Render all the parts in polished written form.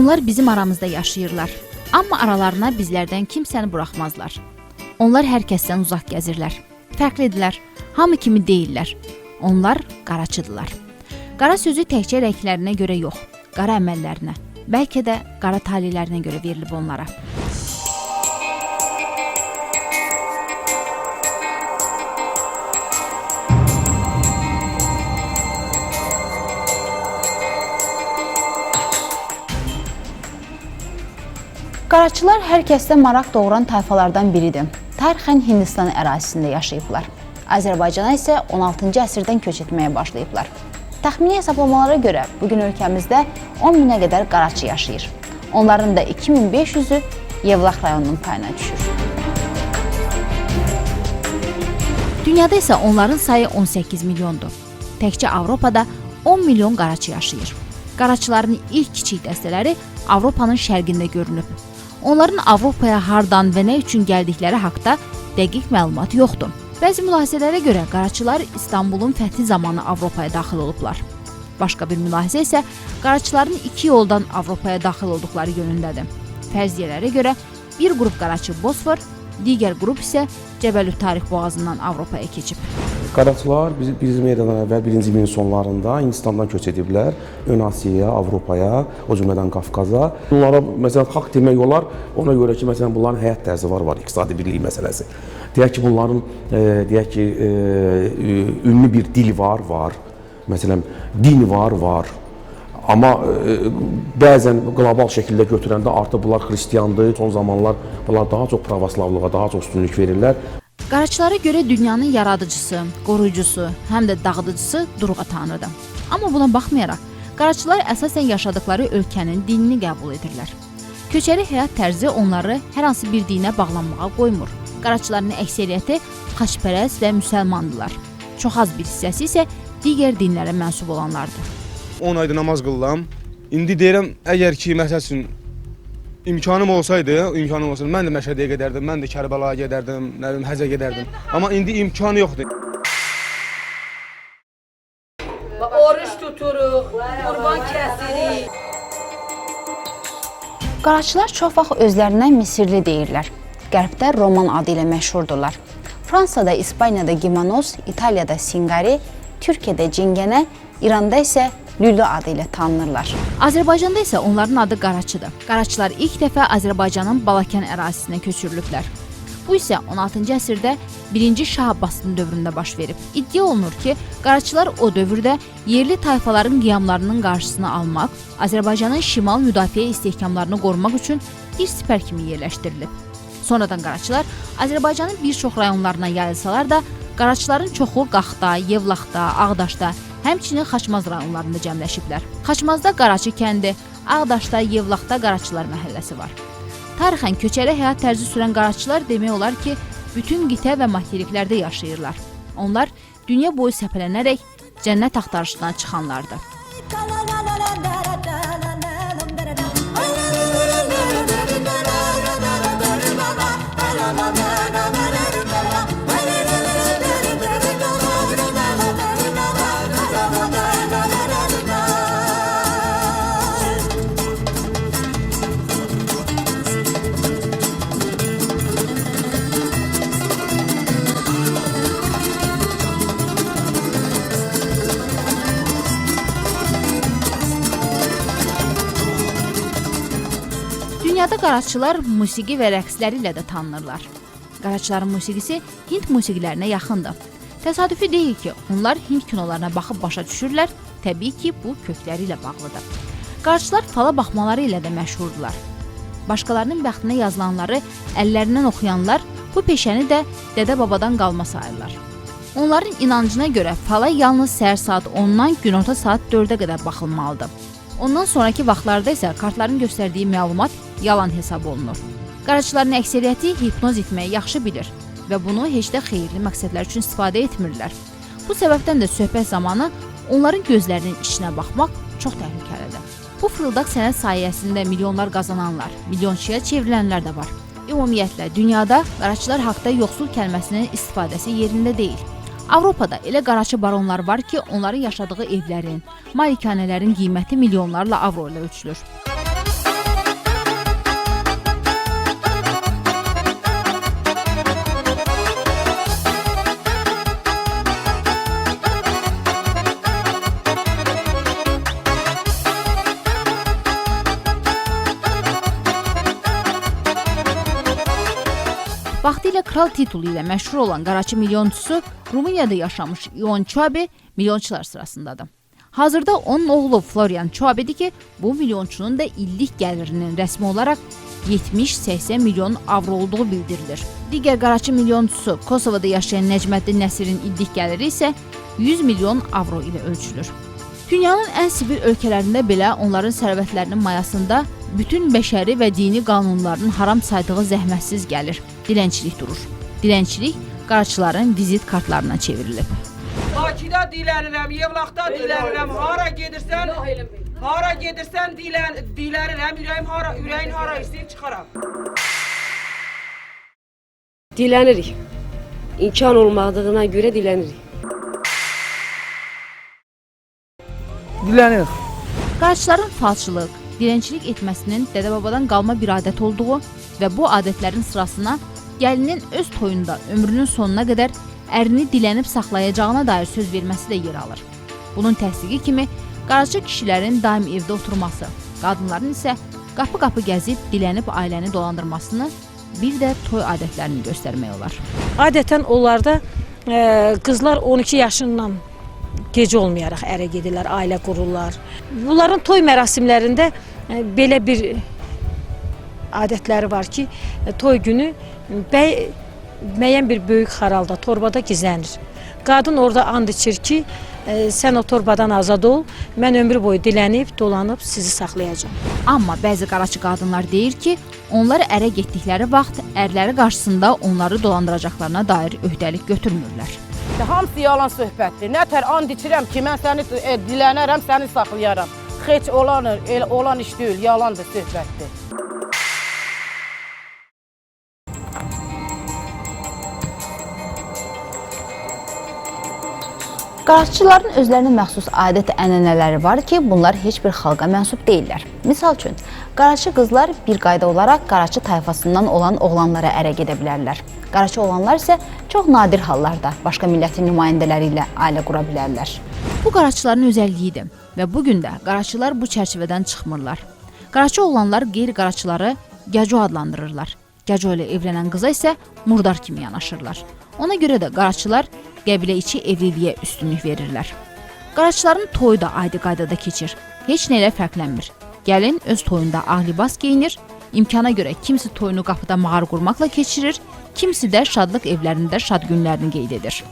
Onlar bizim aramızda yaşayırlar. Amma aralarına bizlərdən kimsəni buraxmazlar. Onlar hər kəsdən uzaq gəzirlər. Fərqlidirlər, hamı kimi deyirlər. Onlar qaraçıdırlar. Qara sözü təkcə rənglərinə görə yox, qara əməllərinə, bəlkə də qara talihlərinə görə verilib onlara. Qaraçılar hər kəsdə maraq doğuran tayfalardan biridir. Tarixən Hindistan ərazisində yaşayıblar. Azərbaycana isə 16-cı əsrdən köç etməyə başlayıblar. Təxmini hesablamalara görə bugün ölkəmizdə 10 minə qədər qaraçı yaşayır. Onların da 2500-ü Yevlax rayonunun payına düşür. Dünyada isə onların sayı 18 milyondur. Təkcə Avropada 10 milyon qaraçı yaşayır. Qaraçıların ilk kiçik dəstələri Avropanın şərqində görünüb. Onların Avropaya hardan və nə üçün gəldikləri haqda dəqiq məlumat yoxdur. Bəzi mülahizələrə görə qaraçılar İstanbulun fəthi zamanı Avropaya daxil olublar. Başqa bir mülahizə isə qaraçıların iki yoldan Avropaya daxil olduqları yönündədir. Fərziyyələrə görə bir qrup qaraçı Bosfor, digər qrup isə Cəbəlüt Tarix boğazından Avropaya keçib. Qaraçılar bizim eradan əvvəl 1-ci min sonlarında Hindistandan köç ediblər. Ön Asiyaya, Avropaya, o cümlədən Qafqaza. Bunlara məsələn xalq demək olar, ona görə ki, məsələn bunların həyat tərzi var, iqtisadi birlik məsələsi. Deyək ki, bunların ünlü bir dil var. Məsələn, din var. Amma bəzən qlobal şəkildə götürəndə artıq bunlar xristiandır. Son zamanlar bunlar daha çox pravoslavlığa, daha çox üstünlük verirlər. Qaraçılara görə dünyanın yaradıcısı, qoruyucusu, həm də dağıdıcısı Durğa Tanrıdır. Amma buna baxmayaraq, qaraçılar əsasən yaşadıkları ölkənin dinini qəbul edirlər. Köçəri həyat tərzi onları hər hansı bir dinə bağlanmağa qoymur. Qaraçıların əksəriyyəti xaçpərəst və müsəlmandırlar. Çox az bir hissəsi isə digər dinlərə mənsub olanlardır. 10 ayda namaz qılıram. İndi deyirəm, əgər ki, məsəl üçün imkanım olsaydı, mən də Məşhədiyə gedərdim, mən də Kərbəlaya gedərdim, Həccə gedərdim. Amma indi imkanı yoxdur. Oruç tuturuq, qurban kəsirik. Qaraçılar çox vaxt özlərinə Misirli deyirlər. Qərbdə Roman adı ilə məşhurdurlar. Fransada, İspaniyada Gimanos, İtaliyada Singari, Türkiyədə Cingənə, İranda isə Lülü adı ilə tanınırlar. Azərbaycanda isə onların adı qaraçıdır. Qaraçılar ilk dəfə Azərbaycanın Balakən ərazisinə köçürülüblər. Bu isə 16-cı əsrdə 1-ci Şah Abbasın dövründə baş verib. İddia olunur ki, qaraçılar o dövrdə yerli tayfaların qiyamlarının qarşısını almaq, Azərbaycanın şimal müdafiə istehkamlarını qorumaq üçün bir sipər kimi yerləşdirilib. Sonradan qaraçılar Azərbaycanın bir çox rayonlarına yayılsalar da, qaraçıların çoxu Qaxda, Yevlaxda, Ağdaşda, həmçinin Xaçmaz rayonlarında cəmləşiblər. Xaçmazda Qaraçı kəndi, Ağdaşda, Yevlaxda Qaraçılar məhəlləsi var. Tarixən köçəri həyat tərzi sürən qaraçılar demək olar ki, bütün qitə və materiklərdə yaşayırlar. Onlar dünya boyu səpələnərək cənnət axtarışına çıxanlardır. Dünyada qaraçılar musiqi və rəqsləri ilə də tanınırlar. Qaraçıların musiqisi Hind musiqilərinə yaxındır. Təsadüfi deyil ki, onlar Hind kinolarına baxıb başa düşürlər, təbii ki, bu kökləri ilə bağlıdır. Qaraçılar fala baxmaları ilə də məşhurdular. Başqalarının bəxtinə yazılanları əllərindən oxuyanlar bu peşəni də dədə-babadan qalma sayırlar. Onların inancına görə fala yalnız səhər saat 10-dan günorta saat 4-ə qədər baxılmalıdır. Ondan sonraki vaxtlarda isə kartların göstərdiyi məlumat yalan hesab olunur. Qaraçıların əksəriyyəti hipnoz etməyi yaxşı bilir və bunu heç də xeyirli məqsədlər üçün istifadə etmirlər. Bu səbəbdən də söhbət zamanı onların gözlərinin içinə baxmaq çox təhlükəlidir. Bu fırıldaq sənət sayəsində milyonlar qazananlar, milyonçuya çevrilənlər də var. Ümumiyyətlə, dünyada qaraçılar haqda yoxsul kəlməsinin istifadəsi yerində deyil. Avropada elə qaraçı baronlar var ki, onların yaşadığı evlərin, malikanələrin qiyməti milyonlarla avro ilə ölçülür. Vaxtilə kral titulu ilə məşhur olan Qaraçı milyonçusu Rumuniyada yaşamış Ion Çuabi milyonçular sırasındadır. Hazırda onun oğlu Florian Çuabidir ki, bu milyonçunun da illik gəlirinin rəsmi olaraq 70-80 milyon avro olduğu bildirilir. Digər Qaraçı milyonçusu Kosovada yaşayan Nəcməddin Nəsirin illik gəliri isə 100 milyon avro ilə ölçülür. Dünyanın ən sivil ölkələrində belə onların sərvətlərinin mayasında bütün bəşəri və dini qanunların haram saydığı zəhmətsiz gəlir. Dilənçilik durur. Dilənçilik qaraçıların vizit kartlarına çevrilib. Bakıda dilənirəm, Yevlaxda dilənirəm, hara gedirsən dilənirəm, ürəyin hara istəyib çıxaram. Dilənirik. İmkan olmadığına görə dilənirik. Dilənir. Qaraçıların falçılıq, dilənçilik etməsinin dədə-babadan qalma bir adət olduğu və bu adətlərin sırasına gəlinin öz toyunda ömrünün sonuna qədər ərini dilənib saxlayacağına dair söz verməsi də yer alır. Bunun təsdiqi kimi qaraçı kişilərin daim evdə oturması, qadınların isə qapı-qapı gəzib dilənib ailəni dolandırmasını, bir də toy adətlərini göstərmək olar. Adətən onlarda qızlar 12 yaşından gec olmayaraq ərə gedirlər, ailə qururlar. Bunların toy mərasimlərində belə bir adətləri var ki, toy günü bəy müəyyən bir böyük xaralda, torbada gizlənir. Qadın orada and içir ki, sən o torbadan azad ol, mən ömrü boyu dilənib, dolanıb sizi saxlayacağam. Amma bəzi qaraçı qadınlar deyir ki, onlar ərə getdikləri vaxt ərləri qarşısında onları dolandıracaqlarına dair öhdəlik götürmürlər. Hamısı yalan söhbətdir. Nətər and içirəm ki, mən səni dilənərəm, səni saxlayaram. Heç olan iş deyil, yalandır, söhbətdir. Qaraçıların özlərinə məxsus adət-ənənələri var ki, bunlar heç bir xalqa mənsub deyillər. Misal üçün, qaraçı qızlar bir qayda olaraq qaraçı tayfasından olan oğlanlara ərə gedə bilərlər. Qaraçı oğlanlar isə çox nadir hallarda başqa millətin nümayəndələri ilə ailə qura bilərlər. Bu qaraçıların özəlliyidir və bugün də qaraçılar bu çərçivədən çıxmırlar. Qaraçı oğlanlar qeyri-qaraçıları gəco adlandırırlar. Gəco ilə evlənən qıza isə murdar kimi yanaşırlar. Ona görə də qaraçılar qəbilə içi evliliyə üstünlük verirlər. Qaraçıların toyu da adi qaydada keçir. Heç nə ilə fərqlənmir. Gəlin öz toyunda ağ libas geyinir, imkana görə kimisi toyunu qapıda mağar qurmaqla keçirir, kimisi də şadlıq evlərində şad günlərini qeyd edir.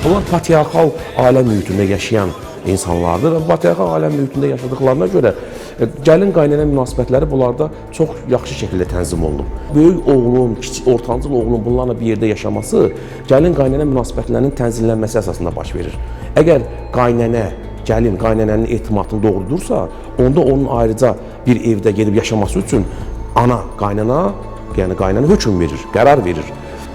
Bunlar patriarxal ailə mühitində yaşayan insanlardır və patriarxal ailə mühitində yaşadıqlarına görə gəlin qaynana münasibətləri bunlarda çox yaxşı şəkildə tənzim olunub. Böyük oğlun, ortancıl oğlun bunlarla bir yerdə yaşaması gəlin qaynana münasibətlərinin tənzimlənməsi əsasında baş verir. Əgər gəlin qaynanənin etimadını doğrudursa, onda onun ayrıca bir evdə gedib yaşaması üçün ana, qaynana hökm verir, qərar verir.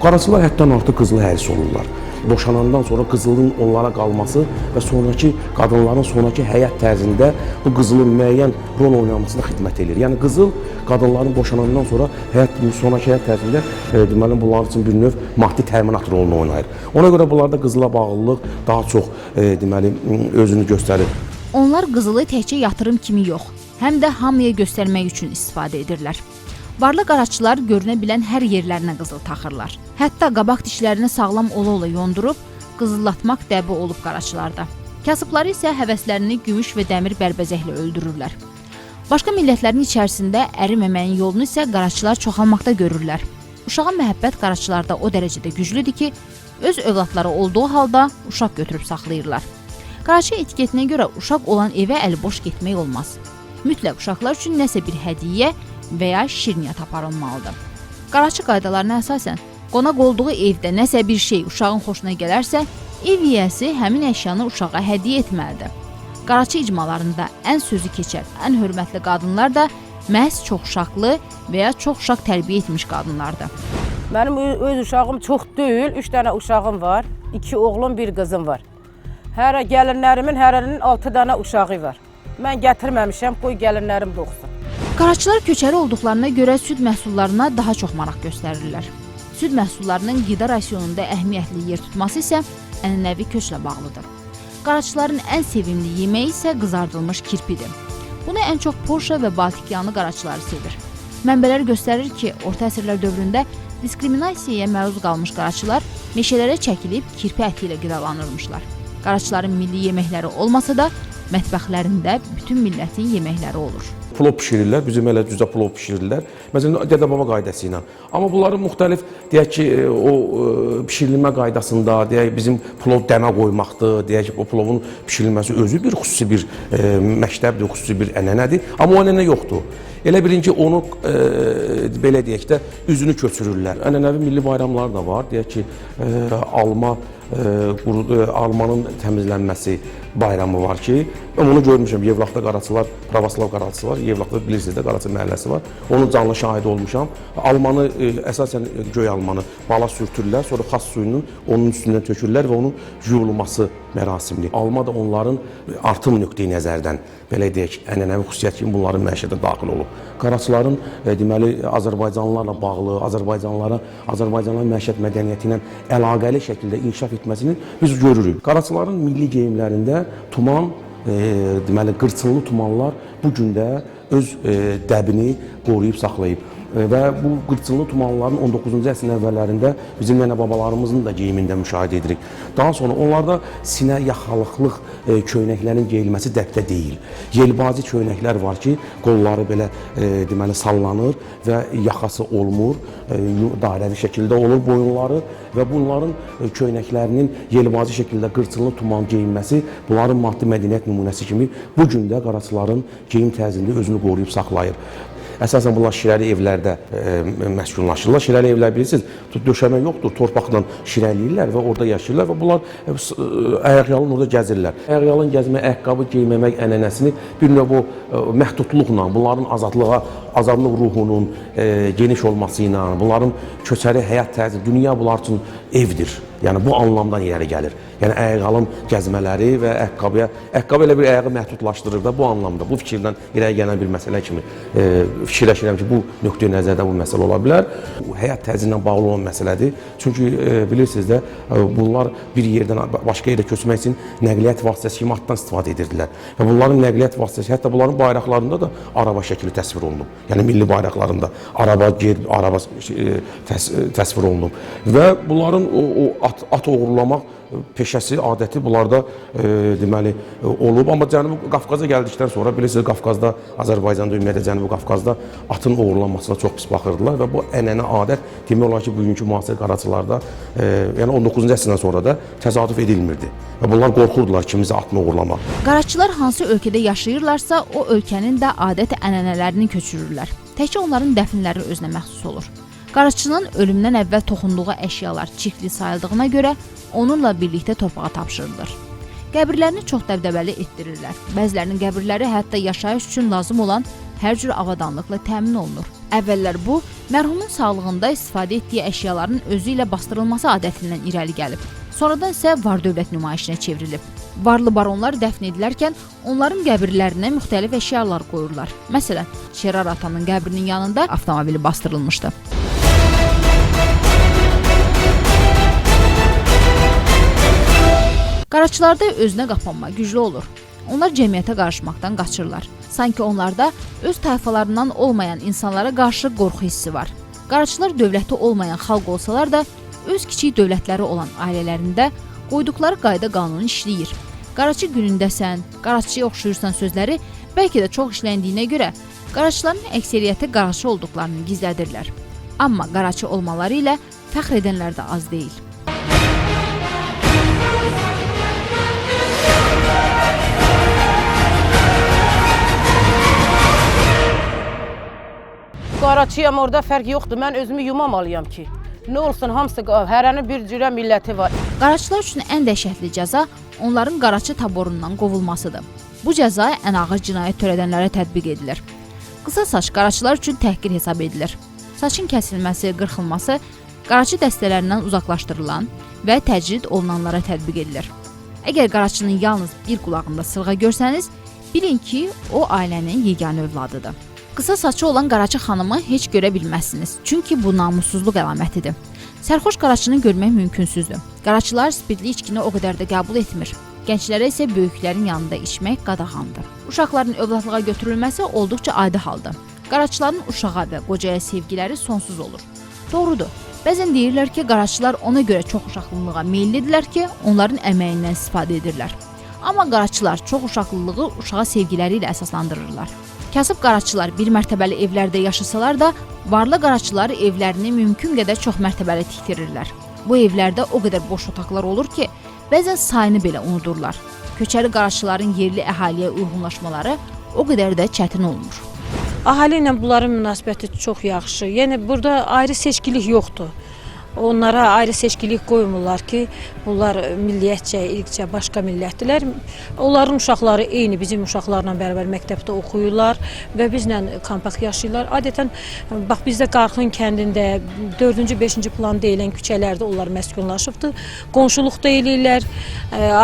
Qaraçılar həddən artıq qızılı həris olurlar. Boşanandan sonra qızılın onlara qalması və sonraki qadınların sonraki həyat tərzində bu qızılın müəyyən rol oynamasına xidmət edir. Yəni qızıl qadınların boşanandan sonra sonraki həyat tərzində deməli bunlar üçün bir növ maddi təminat rolunu oynayır. Ona görə bunlarda qızıla bağlılıq daha çox deməli özünü göstərir. Onlar qızılı təkcə yatırım kimi yox, həm də hamıya göstərmək üçün istifadə edirlər. Varlı qaraçılar görünə bilən hər yerlərinə qızıl taxırlar. Hətta qabaq dişlərini sağlam ola-ola yondurub, qızıllatmaq dəbi olub qaraçılarda. Kasıbları isə həvəslərini gümüş və dəmir bərbəzəklə öldürürlər. Başqa millətlərin içərisində əriməməyin yolunu isə qaraçılar çoxalmaqda görürlər. Uşağa məhəbbət qaraçılarda o dərəcədə güclüdür ki, öz övladları olduğu halda uşaq götürüb saxlayırlar. Qaraçı etiketinə görə uşaq olan evə əliboş getmək olmaz. Mütləq uşaqlar üçün nəsə bir hədiyyə və ya şirniyyat aparılmalıdır. Qaraçı qaydalarına əsasən, qonaq olduğu evdə nəsə bir şey uşağın xoşuna gələrsə, ev yiyəsi həmin əşyanı uşağa hədiyyə etməlidir. Qaraçı icmalarında ən sözü keçər, ən hörmətli qadınlar da məhz çox uşaqlı və ya çox uşaq tərbiyə etmiş qadınlardır. Mənim öz uşağım çox deyil, 3 dənə uşağım var. 2 oğlum, 1 qızım var. Hərə gəlinlərimin hərənin 6 dənə uşağı var. Mən gətirməmişəm, qoy gəlinlərim doğsun. Qaraçılar köçəri olduqlarına görə süd məhsullarına daha çox maraq göstərirlər. Süd məhsullarının qida rasionunda əhəmiyyətli yer tutması isə ənənəvi köçlə bağlıdır. Qaraçıların ən sevimli yeməyi isə qızardılmış kirpidir. Bunu ən çox Polşa və Baltikyanı qaraçıları sevir. Mənbələr göstərir ki, orta əsrlər dövründə diskriminasiyaya məruz qalmış qaraçılar meşələrə çəkilib kirpi əti ilə qidalanırmışlar. Qaraçıların milli yeməkləri olmasa da mətbəxlərində bütün millətin yeməkləri olur. Plov bişirirlər, bizim elə cüzə plov bişirirlər. Məsələn, dədə-baba qaydası ilə. Amma bunların müxtəlif, deyək ki, o bişirilmə qaydasında, deyək bizim plov dəmə qoymaqdır, deyək ki, o plovun bişirilməsi özü bir xüsusi bir məktəbdir, xüsusi bir ənənədir. Amma o ənənə yoxdur. Elə bilin ki, onu belə deyək də üzünü köçürürlər. Ənənəvi milli bayramlar da var. Deyək ki, almanın təmizlənməsi bayramı var ki, mən onu görmüşəm. Yevlaxda qaraçılar, pravoslav qaraçılar, Yevlaxda bilirsiniz də Qaraçı məhəlləsi var. Onun canlı şahidi olmuşam. Almanı əsasən göy almanı bala sürtürlər, sonra xas suyunun onun üstündən tökürlər və onun yuyulması mərasimli. Alma da onların artım nöqteyi nəzərdən belə deyək, ənənəvi xüsusiyyət kimi bunların məişətə daxil olub. Qaraçıların deməli Azərbaycanlılarla bağlı, Azərbaycanlıların məişət mədəniyyəti ilə əlaqəli şəkildə inkişaf etməsini biz görürük. Qaraçıların milli geyimlərində tuman, deməli qırçınlı tumanlar bu gün də öz dəbini qoruyub saxlayıb. Və bu qırçınlı tumanların 19-cu əsrin əvvəllərində bizim nənə-babalarımızın da geyimində müşahidə edirik. Daha sonra onlarda sinə yaxalıqlıq köynəklərin geyilməsi dəbdə deyil. Yelbazi köynəklər var ki, qolları belə deməli sallanır və yaxası olmur, dairəvi şəkildə olur boyunları və bunların köynəklərinin yelbazi şəkildə qırçınlı tuman geyinməsi bunların maddi mədəniyyət nümunəsi kimi bu gün də qaraçıların geyim tərzində özünü qoruyub saxlayır. Əsasən bunlar şirəli evlərdə məskunlaşırlar. Şirəli evlər bilirsiniz, döşəmə yoxdur, torpaqla şirəliyirlər və orada yaşayırlar və bunlar ayaqyalın orada gəzirlər. Ayaqyalın gəzmək, ayaqqabı geyməmək ənənəsini bir növ o məhdudluqla, bunların azadlıq ruhunun geniş olması ilə, bunların köçəri həyat tərzi, dünya bunlar üçün evdir. Yəni bu anlamdan irəli gəlir. Yəni ayaqalın gəzmələri və ayaqqabı elə bir ayağı məhdudlaşdırır da bu anlamda, bu fikirdən irəli gələn bir məsələ kimi fikirləşirəm ki, bu nöqteyi nəzərdə bu məsələ ola bilər. Həyat tərzi ilə bağlı olan məsələdir. Çünki bilirsiniz də, bunlar bir yerdən başqa yerə köçmək üçün nəqliyyat vasitəsi kimi atdan istifadə edirdilər. Və bunların nəqliyyat vasitəsi, hətta bunların bayraqlarında da araba şəkli təsvir olunub. Yəni milli bayraqlarında araba təsvir olunub. Və bunların o at oğurlamaq peşəsi, adəti bunlarda deməli olub. Amma Cənubi Qafqaza gəldikdən sonra bilirsiniz, Qafqazda, Azərbaycanda, ümumiyyətlə Cənubi Qafqazda atın oğurlanmasına çox pis baxırdılar və bu ənənə adət demək olar ki, bugünkü müasir qaraçılarda, yəni 19-cu əsrdən sonra da təsadüf edilmirdi. Və bunlar qorxurdular kimizə atını oğurlamaq. Qaraçılar hansı ölkədə yaşayırlarsa, o ölkənin də adət ənənələrini köçürürlər. Təkcə onların dəfinləri özünə məxsus olur. Qaraçının ölümdən əvvəl toxunduğu əşyalar çirkli sayıldığına görə onunla birlikdə torpağa tapşırılır. Qəbirlərini çox dəbdəbəli etdirirlər. Bəzilərinin qəbirləri hətta yaşayış üçün lazım olan hər cür avadanlıqla təmin olunur. Əvvəllər bu, mərhumun sağlığında istifadə etdiyi əşyaların özü ilə bastırılması adətindən irəli gəlib. Sonradan isə var-dövlət nümayişinə çevrilib. Varlı baronlar dəfn edilərkən onların qəbirlərinə müxtəlif əşyalar qoyurlar. Məsələn, Şerar atanın qəbrinin yanında avtomobili bastırılmışdı. Qaraçılarda özünə qapanma güclü olur. Onlar cəmiyyətə qarışmaqdan qaçırlar. Sanki onlarda öz tayfalarından olmayan insanlara qarşı qorxu hissi var. Qaraçılar dövləti olmayan xalq olsalar da, öz kiçik dövlətləri olan ailələrində qoyduqları qayda qanunu işləyir. Qaraçı günündəsən, qaraçıya oxşuyursan sözləri bəlkə də çox işləndiyinə görə qaraçıların əksəriyyəti qaraçı olduqlarını gizlədirlər. Amma qaraçı olmaları ilə fəxr edənlər də az deyil. Qaraçıyam, orada fərq yoxdur. Mən özümü yumamalıyam ki. Nə olsun, hamısı hərənin bir cürə milləti var. Qaraçılar üçün ən dəhşətli cəza onların qaraçı taborundan qovulmasıdır. Bu cəza ən ağır cinayət törədənlərə tətbiq edilir. Qısa saç qaraçılar üçün təhqir hesab edilir. Saçın kəsilməsi, qırxılması qaraçı dəstələrindən uzaqlaşdırılan və təcrid olunanlara tətbiq edilir. Əgər qaraçının yalnız bir qulağında sırğa görsəniz, bilin ki, o ailənin yeganə övladıdır. Qısa saçı olan qaraçı xanımı heç görə bilməzsiniz, çünki bu namussuzluq əlamətidir. Sərxoş qaraçını görmək mümkünsüzdür. Qaraçılar spirtli içkini o qədər də qəbul etmir. Gənclərə isə böyüklərin yanında içmək qadağandır. Uşaqların övladlığa götürülməsi olduqca adi haldır. Qaraçıların uşağa və qocaya sevgiləri sonsuz olur. Doğrudur. Bəzən deyirlər ki, qaraçılar ona görə çox uşaqlılığa meyillidirlər ki, onların əməyindən istifadə edirlər. Amma qaraçılar çox uşaqlılığı uşağa sevgiləri ilə əsaslandırırlar. Kasıb qaraçılar bir mərtəbəli evlərdə yaşasalar da, varlı qaraçılar evlərini mümkün qədər çox mərtəbəli tikdirirlər. Bu evlərdə o qədər boş otaqlar olur ki, bəzən sayını belə unudurlar. Köçəri qaraçıların yerli əhaliyə uyğunlaşmaları o qədər də çətin olmur. Əhali ilə bunların münasibəti çox yaxşı. Yəni burada ayrı seçkilik yoxdur. Onlara ayrı seçkilik qoymurlar ki, bunlar milliyyətcə, irqcə başqa millətdilər. Onların uşaqları eyni bizim uşaqlarla bərabər məktəbdə oxuyurlar və bizlə kompakt yaşayırlar. Adətən bax bizdə Qarxın kəndində 4-cü, 5-ci plan deyilən küçələrdə onlar məskunlaşıbdır. Qonşuluqda eləyirlər,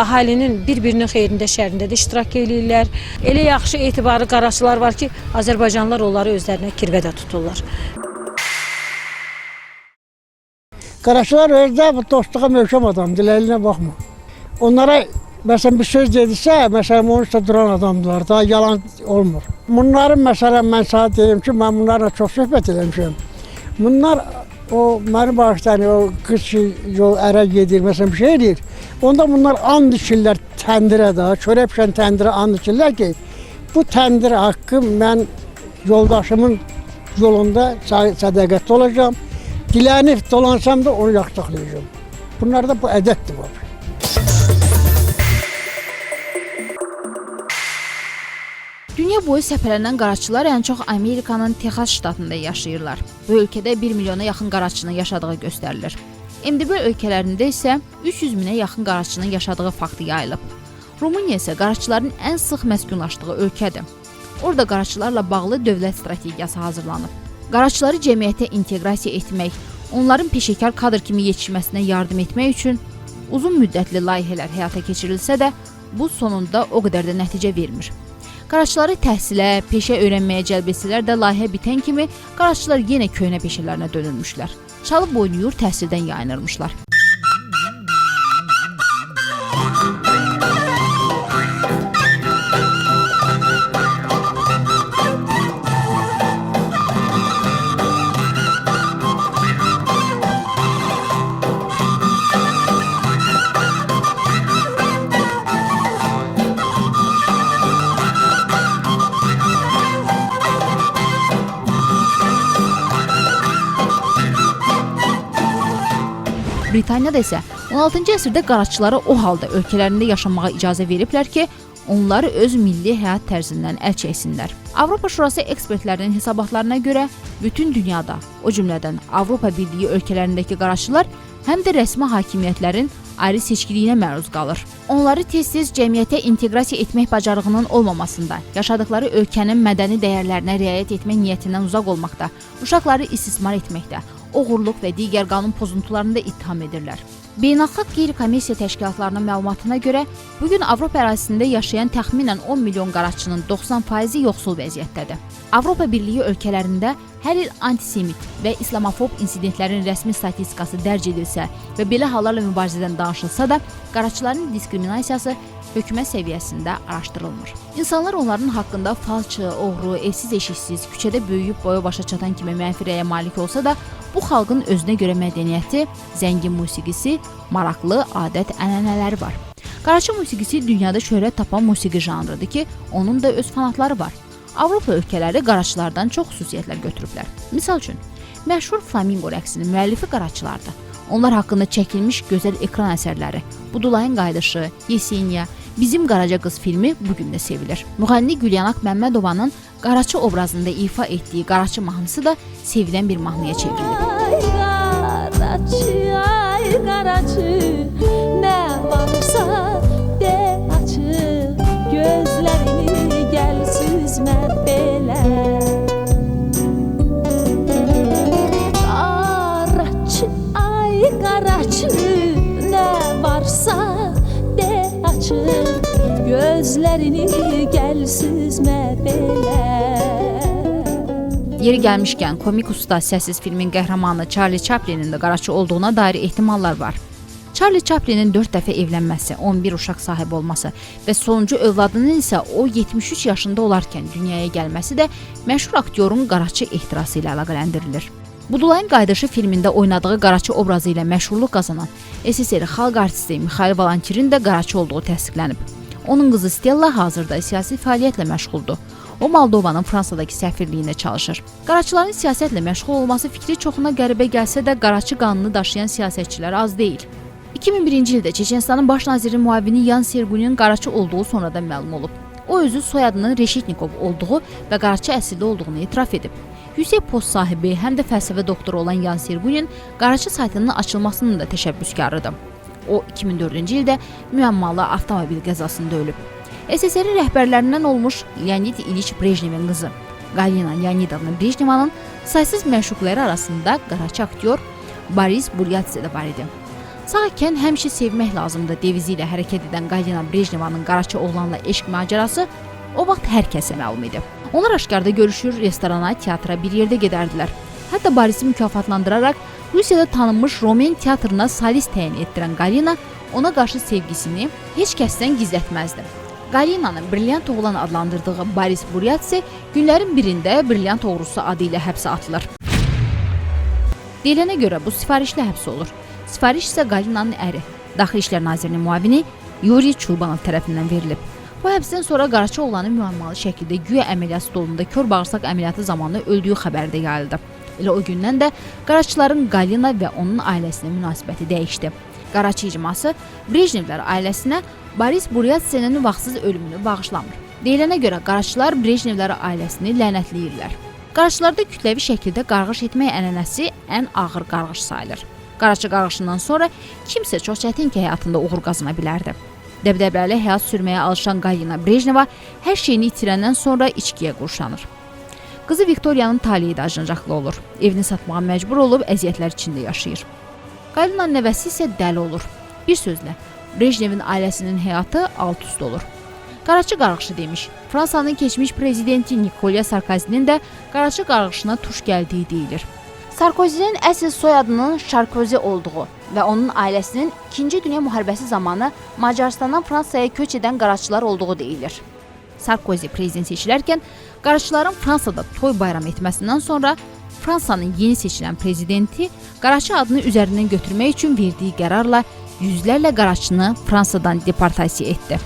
əhalinin bir-birinin xeyrində, şərrində də iştirak eləyirlər. Elə yaxşı etibarı qaraçılar var ki, Azərbaycanlılar onları özlərinə kirvədə tuturlar. Qaraçılar özdə dostluğa möhkəm adamdır, əlinə baxma. Onlara məsələn bir söz dedirsə, məsələn onun üstə duran adamdılar, daha yalan olmur. Bunların məsələn mən sana deyim ki, mən bunlarla çox söhbət eləmişəm. Bunlar o mənim bağışdan o qız ki yol ərə gedir, məsələn bir şey eləyir. Onda bunlar and içirlər təndirə də, çörək pişən təndirə and içirlər ki, bu təndir haqqı mən yoldaşımın yolunda sədaqətli olacağam. Dilənib dolansam da onu yaxşı saxlayacağım. Bunlarda bu ədətdir var. Dünya boyu səpələnən qaraçılar ən çox Amerikanın Texas ştatında yaşayırlar. Bu ölkədə 1 milyona yaxın qaraçının yaşadığı göstərilir. MDB ölkələrində isə 300 minə yaxın qaraçının yaşadığı faktı yayılıb. Rumıniya isə qaraçıların ən sıx məskunlaşdığı ölkədir. Orada qaraçılarla bağlı dövlət strategiyası hazırlanıb. Qaraçıları cəmiyyətə inteqrasiya etmək, onların peşəkar kadr kimi yetişməsinə yardım etmək üçün uzun müddətli layihələr həyata keçirilsə də, bu sonunda o qədər də nəticə vermir. Qaraçıları təhsilə, peşə öyrənməyə cəlb etsələr də layihə bitən kimi qaraçılar yenə köhnə peşələrinə dönülmüşlər. Çalıb oynayır, təhsildən yayınırmışlar. Britaniyada isə 16-cı əsrdə qaraçılara o halda ölkələrində yaşamağa icazə veriblər ki, onları öz milli həyat tərzindən əl çəksinlər. Avropa Şurası ekspertlərinin hesabatlarına görə bütün dünyada, o cümlədən Avropa Birliyi ölkələrindəki qaraçılar həm də rəsmi hakimiyyətlərin ayrı seçkiliyinə məruz qalır. Onları tez-tez cəmiyyətə inteqrasiya etmək bacarığının olmamasında, yaşadıkları ölkənin mədəni dəyərlərinə riayət etmək niyyətindən uzaq olmaqda, uşaqları istismar etməkdə, oğurluq və digər qanun pozuntularında ittiham edirlər. Beynəlxalq qeyri-kommersiya təşkilatlarının məlumatına görə, bugün Avropa ərazisində yaşayan təxminən 10 milyon qaraçının 90%-i yoxsul vəziyyətdədir. Avropa Birliyi ölkələrində hər il antisemit və islamofob insidentlərin rəsmi statistikası dərc edilsə və belə hallarla mübarizədən danışılsa da, qaraçıların diskriminasiyası hökumət səviyyəsində araşdırılmır. İnsanlar onların haqqında falçı, oğru, evsiz-eşiksiz, küçədə böyüyüb boya başa çatan kimi mənfi rəyə malik olsa da, bu xalqın özünə görə mədəniyyəti, zəngin musiqisi, maraqlı adət-ənənələri var. Qaraçı musiqisi dünyada şöhrət tapan musiqi janrıdır ki, onun da öz fanatları var. Avropa ölkələri qaraçılardan çox xüsusiyyətlər götürüblər. Misal üçün, məşhur flamingo rəqsinin müəllifi qaraçılardır. Onlar haqqında çəkilmiş gözəl ekran əsərləri, Budulayın qayıdışı, Yeseniya, Bizim Qaraca qız filmi bugün də sevilir. Müğənni Gülyanak Məmmədovanın qaraçı obrazında ifa etdiyi qaraçı mahnısı da sevilən bir mahnıya çevrilib. Ay qaraçı, ay qaraçı, nə varsa de açıq, gözlərimi gəl süzmə belə. Qaraçı, Yeri gəlmişkən, komik usta Səssiz filmin qəhrəmanı Charlie Chaplinin də qaraçı olduğuna dair ehtimallar var. Charlie Chaplinin 4 dəfə evlənməsi, 11 uşaq sahibi olması və sonuncu övladının isə o 73 yaşında olarkən dünyaya gəlməsi də məşhur aktyorun qaraçı ehtirası ilə əlaqələndirilir. Budulayın Qayıdışı filmində oynadığı qaraçı obrazı ilə məşhurluq qazanan SSR xalq artisti Mikhail Valankirin də qaraçı olduğu təsdiqlənib. Onun qızı Stella hazırda siyasi fəaliyyətlə məşğuldur. O Moldovanın Fransadakı səfirliyində çalışır. Qaraçıların siyasətlə məşğul olması fikri çoxuna qəribə gəlsə də qaraçı qanunu daşıyan siyasətçilər az deyil. 2001-ci ildə Çeçenistanın baş nazirinin müavini Yan Sergunin qaraçı olduğu sonradan məlum olub. O özü soyadının Reşitnikov olduğu və qaraçı əsilli olduğunu etiraf edib. Yüksək post sahibi, həm də fəlsəfə doktoru olan Yan Sergunin qaraçı saytının açılmasının da təşəbbüskarıdır. O 2004-cü ildə müəmmalı avtomobil qəzasında ölüb. SSR rəhbərlərindən olmuş Leonid İliç Brejnevin qızı Galina Leonidovna Brejnevanın saysız məşuqləri arasında qaraçı aktyor Boris Buryatse də var idi. Sağ ikən həmişə sevmək lazımdır devizi ilə hərəkət edən Galina Brejnevanın qaraçı oğlanla eşq macərası o vaxt hər kəsə məlum idi. Onlar aşkarda görüşür, restorana, teatra bir yerdə gedərdilər. Hətta Borisi mükafatlandıraraq Rusiyada tanınmış Romen teatrına solist təyin etdirən Galina ona qarşı sevgisini heç kəsdən gizlətməzdi. Galinanın Brilyant oğlan adlandırdığı Boris Buryatse günlərin birində Brilyant oğrusu adı ilə həbsə atılır. Deyilənə görə bu sifarişlə həbs olur. Sifariş isə Galinanın əri, Daxili İşlər Nazirinin müavini Yuri Çulbanov tərəfindən verilib. Bu həbsdən sonra qaraçı oğlanın müəmmalı şəkildə güya əməliyyat stolunda kör bağırsaq əməliyyatı zamanı öldüyü xəbəri də yayıldı. Elə o gündən də qaraçıların Galina və onun ailəsinə münasibəti dəyişdi. Qaraçı icması Brejnevlər ailəsinə Boris Buryatsenin vaxtsız ölümünü bağışlamır. Deyilənə görə qaraçılar Brejnevlər ailəsini lənətləyirlər. Qaraçılarda kütləvi şəkildə qarğış etmək ənənəsi ən ağır qarğış sayılır. Qaraçı qarğışından sonra kimsə çox çətin ki, həyatında uğur qazana bilərdi. Dəbdəbəli həyat sürməyə alışan Galina Brejneva hər şeyini itirəndən sonra içkiyə qurşanır. Qızı Viktoriyanın taleyi də acınacaqlı olur. Evini satmağa məcbur olub əziyyətlər içində yaşayır. Galinanın nəvəsi isə dəli olur. Bir sözlə, Brejnevin ailəsinin həyatı alt-üst olur. Qaraçı qarğışı demiş, Fransanın keçmiş prezidenti Nikolya Sarkozinin də qaraçı qarğışına tuş gəldiyi deyilir. Sarkozinin əsl soyadının Şarkozi olduğu və onun ailəsinin 2-ci Dünya müharibəsi zamanı Macarıstandan Fransaya köç edən qaraçılar olduğu deyilir. Sarkozi prezident seçilərkən qaraçıların Fransada toy bayram etməsindən sonra Fransanın yeni seçilən prezidenti qaraçı adını üzərindən götürmək üçün verdiyi qərarla yüzlərlə qaraçını Fransadan deportasiya etdi.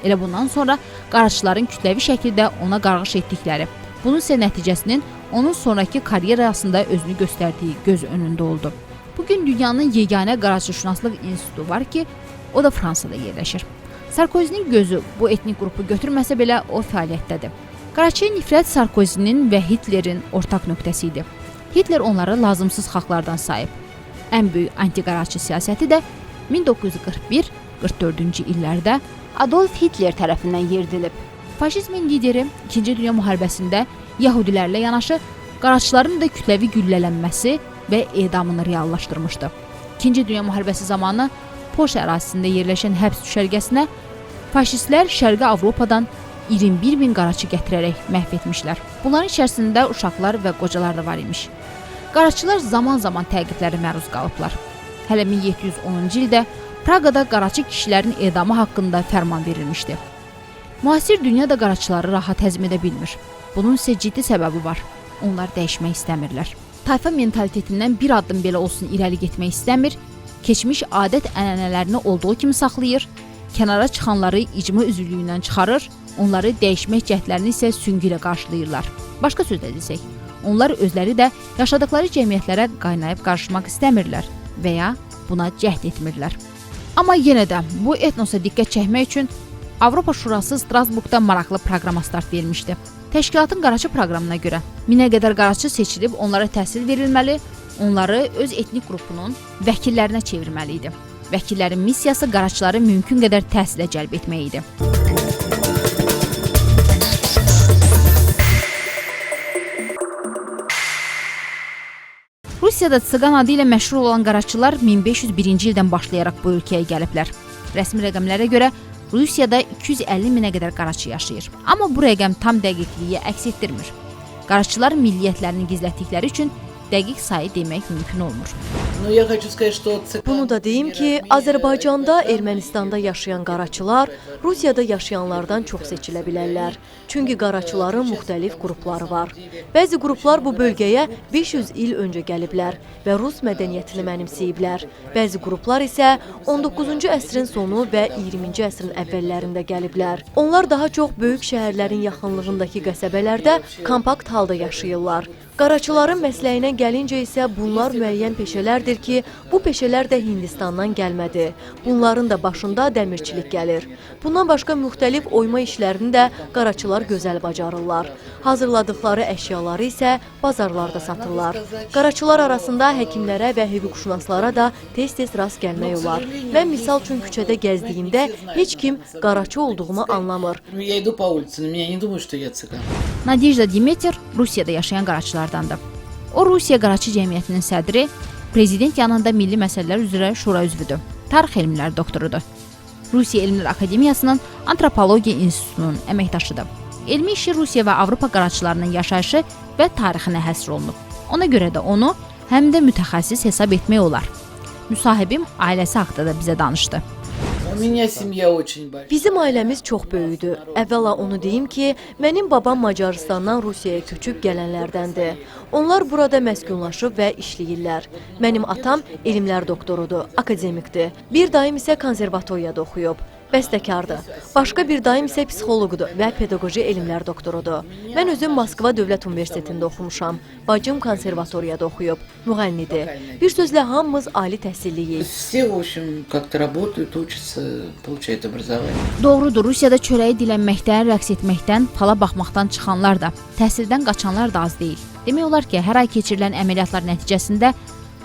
Elə bundan sonra qaraçıların kütləvi şəkildə ona qarğış etdikləri, bunun isə nəticəsinin onun sonraki karyerasında özünü göstərdiyi göz önündə oldu. Bugün dünyanın yeganə qaraçışünaslıq institutu var ki, o da Fransada yerləşir. Sarkozinin gözü bu etnik qrupu götürməsə belə o fəaliyyətdədir. Qaraçıya nifrət Sarkozinin və Hitlerin ortaq nöqtəsi idi. Hitler onları lazımsız xalqlardan sayıb. Ən böyük anti-qaraçı siyasəti də 1941-44-cü illərdə Adolf Hitler tərəfindən yeridilib. Faşizmin lideri 2-ci Dünya müharibəsində Yahudilərlə yanaşı qaraçıların da kütləvi güllələnməsi və edamını reallaşdırmışdı. 2-ci Dünya müharibəsi zamanı Polşa ərazisində yerləşən həbs düşərgəsinə faşistlər Şərqi Avropadan 21 min qaraçı gətirərək məhv etmişlər. Bunların içərisində uşaqlar və qocalar da var imiş. Qaraçılar zaman-zaman təqiblərə məruz qalıblar. Hələ 1710-cu ildə Praqada qaraçı kişilərin edamı haqqında fərman verilmişdi. Müasir dünya da qaraçıları rahat həzm edə bilmir. Bunun isə ciddi səbəbi var. Onlar dəyişmək istəmirlər. Tayfa mentalitetindən bir addım belə olsun irəli getmək istəmir, keçmiş adət ənənələrini olduğu kimi saxlayır, kənara çıxanları icma üzvlüyündən çıxarır, onları dəyişmək cəhdlərini isə süngü ilə qarşılayırlar. Başqa sözlə desək, onlar özləri də yaşadıkları cəmiyyətlərə qaynayıb qarışmaq istəmirlər və ya buna cəhd etmirlər. Amma yenə də bu etnosa diqqət çəkmək üçün Avropa Şurası Strasburqda maraqlı proqrama start vermişdi. Təşkilatın qaraçı proqramına görə 1000-ə qədər qaraçı seçilib onlara təhsil verilməli, onları öz etnik qrupunun vəkillərinə çevirməli idi. Vəkillərin missiyası qaraçıları mümkün qədər təhsilə cəlb etmək idi. Rusiyada Tsiqan adı ilə məşhur olan qaraçılar 1501-ci ildən başlayaraq bu ölkəyə gəliblər. Rəsmi rəqəmlərə görə Rusiyada 250 minə qədər qaraçı yaşayır. Amma bu rəqəm tam dəqiqliyi əks etdirmir. Qaraçılar milliyyətlərini gizlətdikləri üçün dəqiq sayı demək mümkün olmur. Bunu da deyim ki, Azərbaycanda, Ermənistanda yaşayan qaraçılar Rusiyada yaşayanlardan çox seçilə bilərlər. Çünki qaraçıların müxtəlif qrupları var. Bəzi qruplar bu bölgəyə 500 il öncə gəliblər və Rus mədəniyyətini mənimsəyiblər. Bəzi qruplar isə 19-cu əsrin sonu və 20-ci əsrin əvvəllərində gəliblər. Onlar daha çox böyük şəhərlərin yaxınlığındakı qəsəbələrdə kompakt halda yaşayırlar. Qaraçıların məsləyinə gəlincə isə bunlar müəyyən peşələrdir ki, bu peşələr də Hindistandan gəlmədi. Bunların da başında dəmirçilik gəlir. Bundan başqa müxtəlif oyma işlərini də qaraçılar gözəl bacarırlar. Hazırladıkları əşyaları isə bazarlarda satırlar. Qaraçılar arasında həkimlərə və hüquqşünaslara da tez-tez rast gəlmək olar. Mən misal üçün küçədə gəzdiyimdə heç kim qaraçı olduğumu anlamır. Nadejda Demeter Rusiyada yaşayan qaraçılardandır. O, Rusiya Qaraçı Cəmiyyətinin sədri, prezident yanında milli məsələlər üzrə şura üzvüdür, tarix elmləri doktorudur. Rusiya Elmlər Akademiyasının Antropologiya İnstitutunun əməkdaşıdır. Elmi işi Rusiya və Avropa qaraçılarının yaşayışı və tarixinə həsr olunub. Ona görə də onu həm də mütəxəssis hesab etmək olar. Müsahibim ailəsi haqqında da bizə danışdı. Bizim ailəmiz çox böyükdür. Əvvəla onu deyim ki, mənim babam Macarıstandan Rusiyaya köçüb gələnlərdəndir. Onlar burada məskunlaşıb və işləyirlər. Mənim atam elmlər doktorudur, akademikdir. Bir dayım isə konservatoriyada oxuyub. Bəstəkardır. Başqa bir dayım isə psixoloqdur və pedaqoji elmlər doktorudur. Mən özüm Moskva Dövlət Universitetində oxumuşam. Bacım konservatoriyada oxuyub, müğənnidir. Bir sözlə hamımız ali təhsilliyik. Doğrudur, Rusiyada çörəyi dilənməkdən, rəqs etməkdən, fala baxmaqdan çıxanlar da, təhsildən qaçanlar da az deyil. Demək olar ki, hər ay keçirilən əməliyyatlar nəticəsində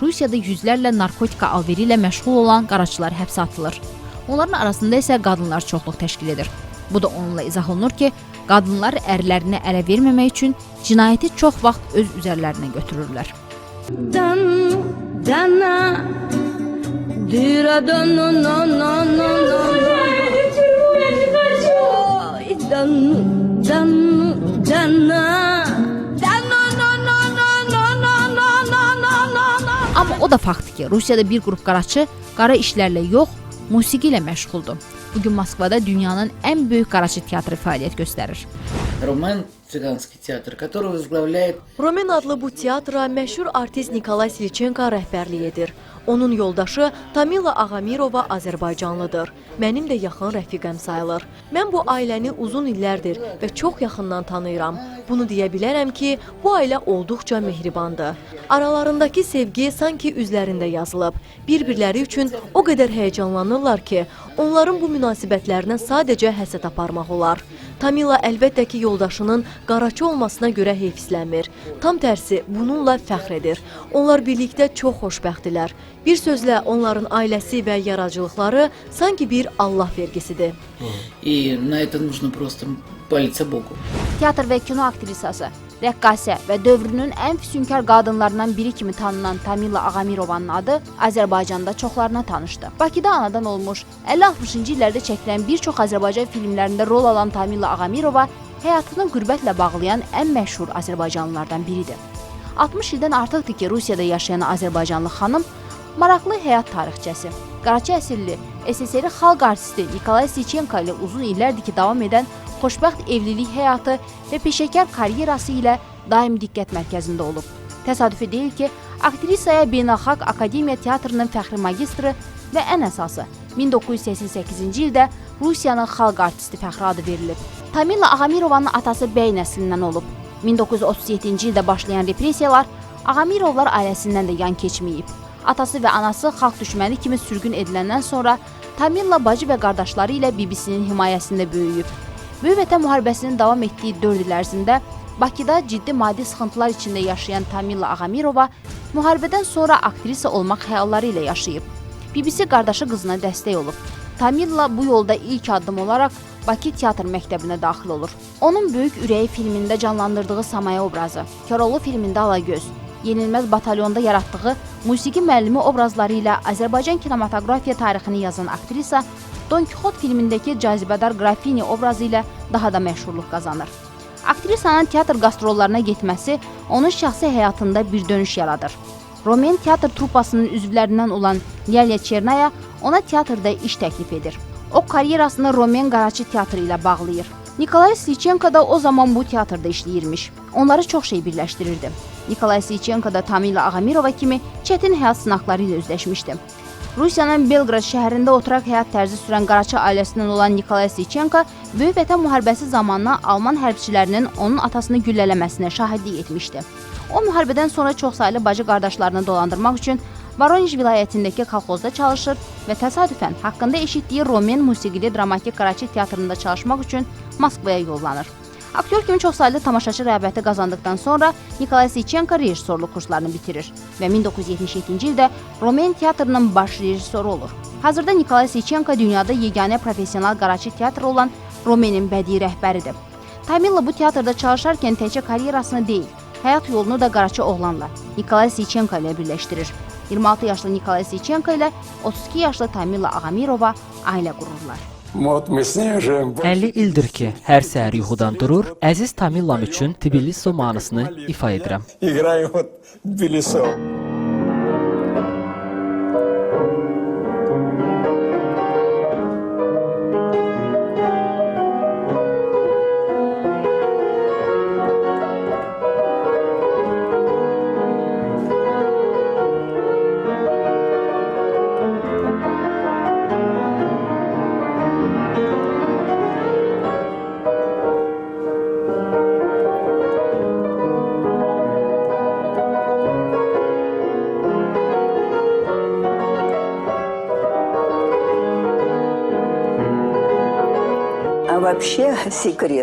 Rusiyada yüzlərlə narkotika alveri ilə məşğul olan qaraçılar həbsə atılır. Onların arasında isə qadınlar çoxluq təşkil edir. Bu da onunla izah olunur ki, qadınlar ərlərinə ələ verməmək üçün cinayəti çox vaxt öz üzərlərinə götürürlər. Amma o da faktdır ki, Rusiyada bir qrup qaraçı qara işlərlə yox, musiqi ilə məşğuldur. Bugün Moskvada dünyanın ən böyük qaraçı teatrı fəaliyyət göstərir. Romen adlı bu teatra məşhur artist Nikolay Sviçenko rəhbərlik edir. Onun yoldaşı Tamila Ağamirova Azərbaycanlıdır. Mənim də yaxın rəfiqəm sayılır. Mən bu ailəni uzun illərdir və çox yaxından tanıyıram. Bunu deyə bilərəm ki, bu ailə olduqca mehribandır. Aralarındakı sevgi sanki üzlərində yazılıb. Bir-birləri üçün o qədər həyəcanlanırlar ki, onların bu münasibətlərinə sadəcə həsəd aparmaq olar. Tamila əlbəttə ki, yoldaşının qaraçı olmasına görə heyfslənmir. Tam tərsi, bununla fəxr edir. Onlar birlikdə çox xoşbəxtdirlər. Bir sözlə, onların ailəsi və yaradıcılıqları sanki bir Allah vergisidir. Teatr və kino aktrisası, rəqqasə və dövrünün ən füsunkar qadınlarından biri kimi tanınan Tamila Ağamirovanın adı Azərbaycanda çoxlarına tanışdı. Bakıda anadan olmuş, 50-60-cı illərdə çəkilən bir çox Azərbaycan filmlərində rol alan Tamila Ağamirova həyatını qürbətlə bağlayan ən məşhur Azərbaycanlılardan biridir. 60 ildən artıqdır ki, Rusiyada yaşayan Azərbaycanlı xanım maraqlı həyat tarixçəsi, qaraçı əsilli, SSR xalq artisti Nikolay Sviçenko ilə uzun illərdir ki, davam edən xoşbəxt evlilik həyatı və peşəkar karyerası ilə daim diqqət mərkəzində olub. Təsadüfi deyil ki, aktrisaya Beynəlxalq Akademiya Teatrının fəxri magistri və ən əsası 1988-ci ildə Rusiyanın xalq artisti fəxri adı verilib. Tamila Ağamirovanın atası bəy nəslindən olub. 1937-ci ildə başlayan repressiyalar Ağamirovlar ailəsindən də yan keçməyib. Atası və anası xalq düşməni kimi sürgün ediləndən sonra Tamila bacı və qardaşları ilə BBC-nin himayəsində böyüyüb. Böyük Vətən müharibəsinin davam etdiyi 4 il ərzində Bakıda ciddi maddi sıxıntılar içində yaşayan Tamila Ağamirova müharibədən sonra aktrisa olmaq xəyalları ilə yaşayıb. BBC qardaşı qızına dəstək olub. Tamila bu yolda ilk addım olaraq Bakı Teatr məktəbinə daxil olur. Onun Böyük Ürəyi filmində canlandırdığı Samaya obrazı, Koroğlu filmində Alagöz, Yenilməz batalyonda yaratdığı musiqi müəllimi obrazları ilə Azərbaycan kinematografiya tarixini yazan aktrisa Don Kixot filmindəki cazibədar Qrafini obrazı ilə daha da məşhurluq qazanır. Aktrisanın teatr qastrollarına getməsi onun şəxsi həyatında bir dönüş yaradır. Romen teatr trupasının üzvlərindən olan Lya Chernaya ona teatrda iş təklif edir. O karyerasını Romen Qaraçı teatrı ilə bağlayır. Nikolay Slichenko da o zaman bu teatrda işləyirmiş. Onları çox şey birləşdirirdi. Nikolay Slichenko da Tamila Ağamirova kimi çətin həyat sınaqları ilə üzləşmişdi. Rusiyanın Belqrad şəhərində oturaq həyat tərzi sürən Qaraçı ailəsindən olan Nikolay Slichenko Böyük Vətən müharibəsi zamanı Alman hərbçilərinin onun atasını güllələməsinə şahidlik etmişdi. O müharibədən sonra çoxsaylı bacı qardaşlarını dolandırmaq üçün Voronezh vilayətindəki kolxozda çalışır və təsadüfən haqqında eşitdiyi Romen musiqili dramatik Qaraçı teatrında çalışmaq üçün Moskvaya yollanır. Aktyor kimi çoxsaylı tamaşaçı rəğbəti qazandıqdan sonra Nikolay Slichenko rejissorluq kurslarını bitirir və 1977-ci ildə Romen teatrının baş rejissoru olur. Hazırda Nikolay Slichenko dünyada yeganə professional Qaraçı teatrı olan Romenin bədii rəhbəridir. Tamila bu teatrda çalışarkən təkcə karyerasını deyil, həyat yolunu da Qaraçı oğlanla Nikolay Slichenko ilə birləşdirir. 26 yaşlı Nikolay Slichenko ilə 32 yaşlı Tamila Ağamirova ailə qururlar. 50 ildir ki, hər səhər yuxudan durur, əziz Tamilam üçün Tbiliso mahnısını ifa edirəm.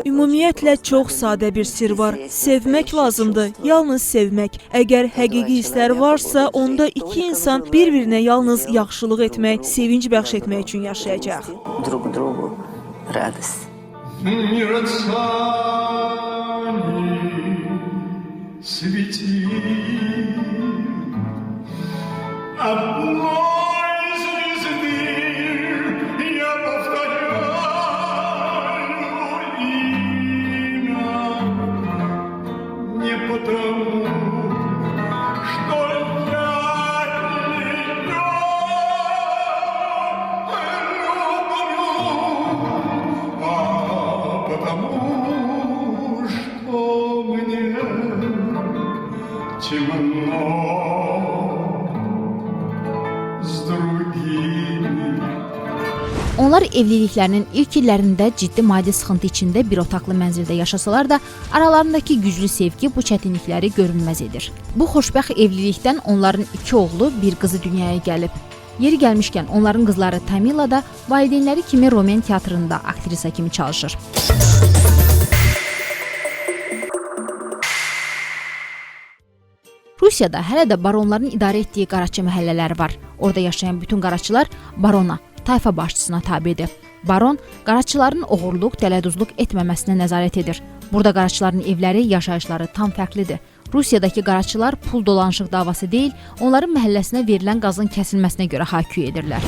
Ümumiyyətlə çox sadə bir sir var. Sevmək lazımdır, yalnız sevmək. Əgər həqiqi hisslər varsa, onda iki insan bir-birinə yalnız yaxşılıq etmək, sevinc bəxş etmək üçün yaşayacaq. Onlar evliliklərinin ilk illərində ciddi maddi sıxıntı içində bir otaqlı mənzildə yaşasalar da, aralarındakı güclü sevgi bu çətinlikləri görünməz edir. Bu xoşbəxt evlilikdən onların 2 oğlu, bir qızı dünyaya gəlib. Yeri gəlmişkən onların qızları Tamila da valideynləri kimi Romen teatrında aktrisa kimi çalışır. Rusiyada hələ də baronların idarə etdiyi Qaraçı məhəllələri var. Orada yaşayan bütün qaraçılar barona, tayfa başçısına tabidir. Baron, qaraçıların oğurluq, dələduzluq etməməsinə nəzarət edir. Burada qaraçıların evləri, yaşayışları tam fərqlidir. Rusiyadakı qaraçılar pul dolanışıq davası deyil, onların məhəlləsinə verilən qazın kəsilməsinə görə haküy edirlər.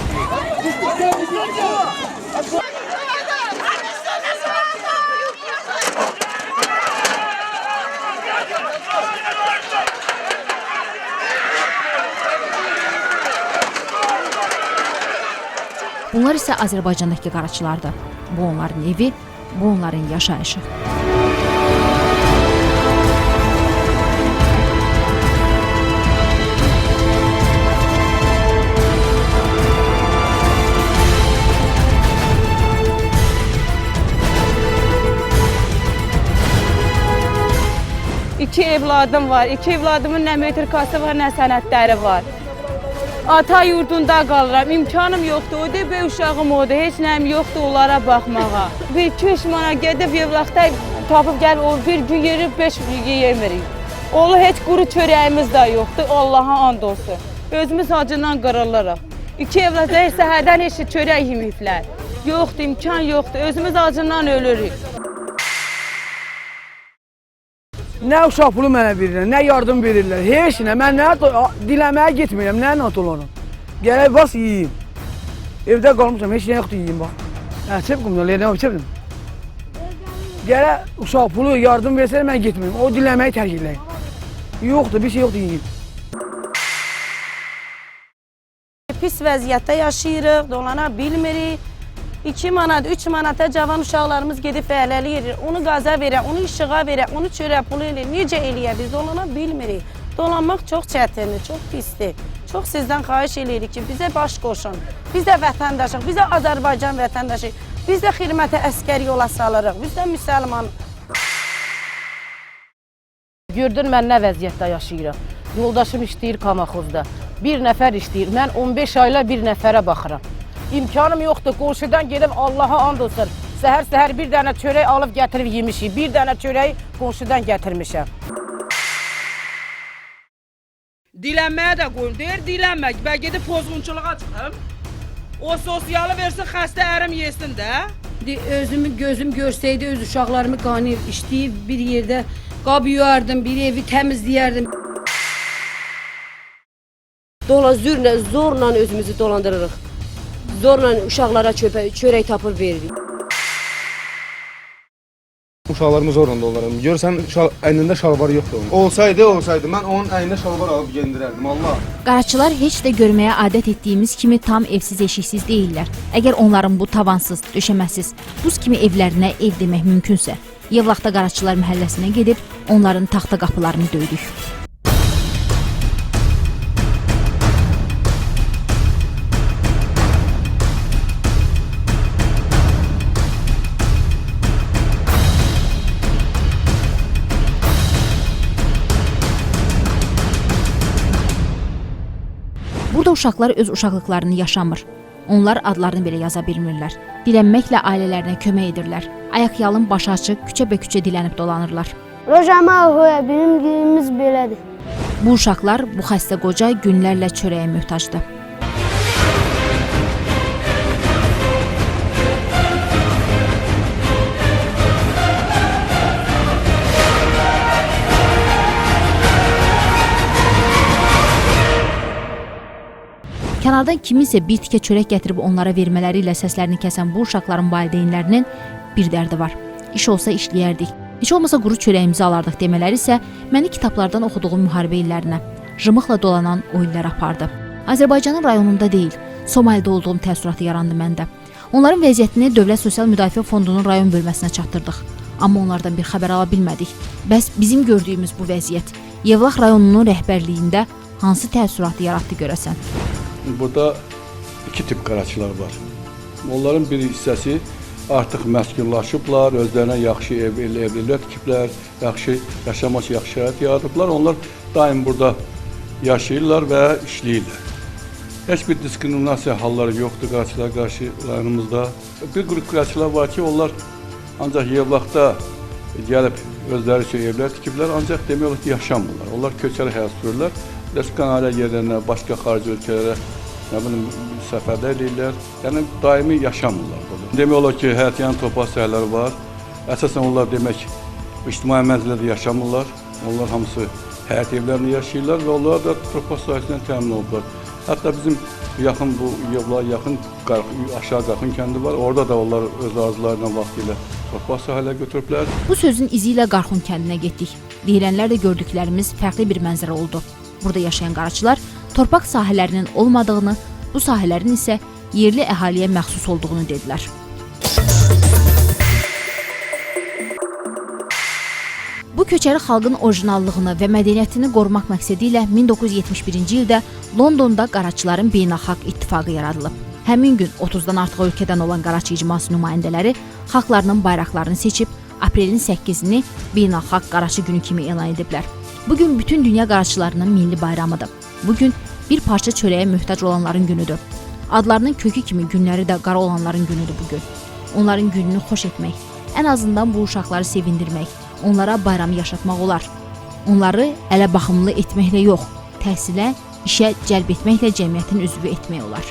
Bunlar isə Azərbaycandakı qaraçılardır. Bu onların evi, bu onların yaşayışı. İki evladım var. İki evladımın nə metrikası var, nə sənədləri var. Ata yurdunda qalıram, imkanım yoxdur, o da böyük uşağım odur, heç nəyim yoxdur onlara baxmağa. Bir 2-3 mana gedib evlaqda tapıb gəl, bir gün yerib 5 gün yemirik. Oğlu heç quru çörəyimiz də yoxdur, Allaha and olsun. Özümüz acından qırılırıq. 2 evlaqda heç səhərdən heç çörək yeməyiblər. Yoxdur, imkan yoxdur, özümüz acından ölürük. Nə uşaq pulu mənə verirlər, nə yardım verirlər, heç nə. Mən nə diləməyə getmirəm, nə natol onu. Gələk bas yiyeyim. Evdə qalmışam, heç nə yoxdur yiyeyim bax. Çep qumdan, nə çepdim. Gələ uşaq pulu yardım versələr mən getməyim. O diləməyi tərk edəyim. Yoxdur, bir şey yoxdur yiyeyim. Pis vəziyyətdə yaşayırıq, dolana bilmirik. 2 manat, 3 manata cavan uşaqlarımız gedib fəhləliyir. Onu qaza verək, onu işığa verək, onu çörək pulu eləyir. Necə eləyə biz dolana bilmirik. Dolanmaq çox çətindir, çox pisdir. Çox sizdən xahiş eləyirik ki, bizə baş qoşun. Biz də vətəndaşıq, biz də Azərbaycan vətəndaşıyıq. Biz də xidmətə əskəri yola salırıq, biz də müsəlman. Gördün mən nə vəziyyətdə yaşayıram. Yoldaşım işləyir Kamaxozda. Bir nəfər işləyir. Mən 15 ayla bir nəfərə baxıram. İmkanım yoxdur. Qonşudan gedib Allaha and olsun. Səhər-səhər bir dənə çörək alıb gətirib yemişik. Bir dənə çörəyi qonşudan gətirmişəm. Dilənməyə də qoyun. Deyir, dilənmək. Bə gedib pozğunçuluğa çıxım. O sosialı versin, xəstə ərim yesin də. Özümü gözüm görsəydi, öz uşaqlarımı qanıyıb, işləyib bir yerdə qab yuyardım, bir evi təmizləyərdim. Zorla özümüzü dolandırırıq. Zorla uşaqlara çörək tapır veririk. Uşaqlarımız zorunda onlara. Görsən əynində şalvar yoxdur onun. Olsaydı mən onun əynində şalvar alıb geyindirərdim. Allah. Qaraçılar heç də görməyə adət etdiyimiz kimi tam evsiz eşiksiz deyillər. Əgər onların bu tavansız, döşəməsiz, buz kimi evlərinə ev demək mümkünsə, Yevlaxda Qaraçılar məhəlləsinə gedib onların taxta qapılarını döydük. Burada uşaqlar öz uşaqlıqlarını yaşamır. Onlar adlarını belə yaza bilmirlər. Dilənməklə ailələrinə kömək edirlər. Ayaqyalın başı açıq, küçə-bə-küçə dilənib dolanırlar. Rojama bizim günümüz belədir. Bu uşaqlar, bu xəstə qoca günlərlə çörəyə möhtacdır. Kənardan kiminsə bir tikə çörək gətirib onlara vermələri ilə səslərini kəsən bu uşaqların valideynlərinin bir dərdi var. İş olsa işləyərdik. Heç olmasa quru çörəyimizi alardıq demələri isə məni kitablardan oxuduğum müharibə illərinə, jımıqla dolanan o illər apardı. Azərbaycanın rayonunda deyil, Somalidə olduğum təəssüratı yarandı məndə. Onların vəziyyətini Dövlət Sosial Müdafiə Fondunun rayon bölməsinə çatdırdıq. Amma onlardan bir xəbər ala bilmədik. Bəs bizim gördüyümüz bu vəziyyət Yevlax rayonunun rəhbərliyində hansı təəssüratı yaratdı görəsən? Burada iki tip qaraçılar var. Onların bir hissəsi artıq məskunlaşıblar, özlərinə yaxşı evlilər tikiblər, yaxşı yaşamaq, yaxşı şərait yaradıblar. Onlar daim burada yaşayırlar və işləyirlər. Heç bir diskriminasiya halları yoxdur qaraçılara qarşı rayonumuzda. Bir qrup qaraçılar var ki, onlar ancaq Yevlaxda gəlib özləri üçün evlər tikiblər, ancaq demək olar ki, yaşamırlar. Onlar köçəri həyat sürürlər. Respublika yerlərinə, başqa xarici ölkələrə səfərlər edirlər. Yəni, daimi yaşamırlar burada. Demək olar ki, həyətyanı torpaq sahələri var. Əsasən onlar demək, ictimai mənzillərdə yaşamırlar. Onlar hamısı həyət evlərində yaşayırlar və onlar da torpaq sahəsindən təmin olublar. Hətta bizim yaxın bu yollara yaxın aşağı Qarxın kəndi var. Orada da onlar öz arzularıyla vaxtilə torpaq sahələr götürüblər. Bu sözün izi ilə Qarxın kəndinə getdik. Deyilənlər də gördüklərimiz fərqli bir mənzərə oldu. Burada yaşayan qaraçılar torpaq sahələrinin olmadığını, bu sahələrin isə yerli əhaliyə məxsus olduğunu dedilər. Bu köçəri xalqın orijinallığını və mədəniyyətini qorumaq məqsədi ilə 1971-ci ildə Londonda Qaraçıların Beynəlxalq İttifaqı yaradılıb. Həmin gün 30-dan artıq ölkədən olan Qaraçı icması nümayəndələri xalqlarının bayraqlarını seçib aprelin 8-ni Beynəlxalq Qaraçı günü kimi elan ediblər. Bugün bütün dünya qaraçılarının milli bayramıdır. Bugün bir parça çörəyə möhtac olanların günüdür. Adlarının kökü kimi günləri də qara olanların günüdür bugün. Onların gününü xoş etmək, ən azından bu uşaqları sevindirmək, onlara bayramı yaşatmaq olar. Onları ələ baxımlı etməklə yox, təhsilə, işə cəlb etməklə cəmiyyətin üzvü etmək olar.